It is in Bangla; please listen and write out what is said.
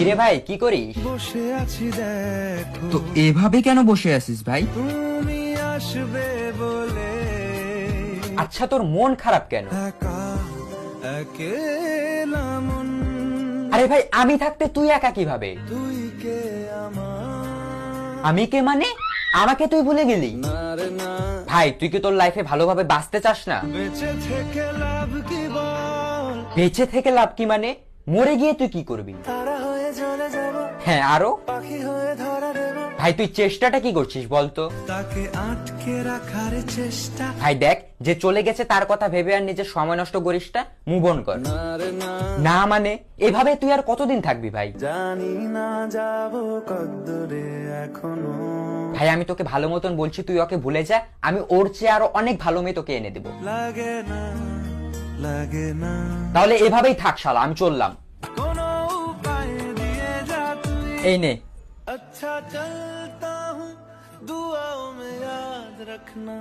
কিরে ভাই কি করিস? বসে আছি দেখো তো এভাবে কেন বসে আছিস ভাই? তুমি আসবে বলে আচ্ছা তোর মন খারাপ কেন? একা একেলা মন আরে ভাই আমি থাকতে তুই একা কিভাবে? তুই কে আমার আমি কে মানে? আমাকে তুই ভুলে গেলি? না রে না ভাই তুই কি তোর লাইফে ভালোভাবে বাঁচতে চাস না? বেঁচে থেকে লাভ কি বল বেঁচে থেকে লাভ কি মানে? মরে গিয়ে তুই কি করবি? তারা হয়ে চলে যাব হ্যাঁ আরো? পাখি হয়ে ধরা দেব ভাই তুই চেষ্টাটা কি করছিস বলতো? তাকে আটকে রাখার চেষ্টা ভাই দেখ যে চলে গেছে তার কথা ভেবে আর নিজের সময় নষ্ট করিস না, মুভ অন কর। না রে না না মানে এভাবে তুই আর কতদিন থাকবি ভাই? জানি না যাব কদ্দূরে এখনো ভাই আমি তোকে ভালো মতন বলছি তুই ওকে ভুলে যা, আমি ওর চেয়ে আরো অনেক ভালো মেয়ে তোকে এনে দেবো। লাগে না লাগে না তাহলে এভাবেই থাক শালা, আমি চললাম। কোনো উপায় দিয়ে যা তুই এই নে। अच्छा चलता हूँ दुआओं में याद रखना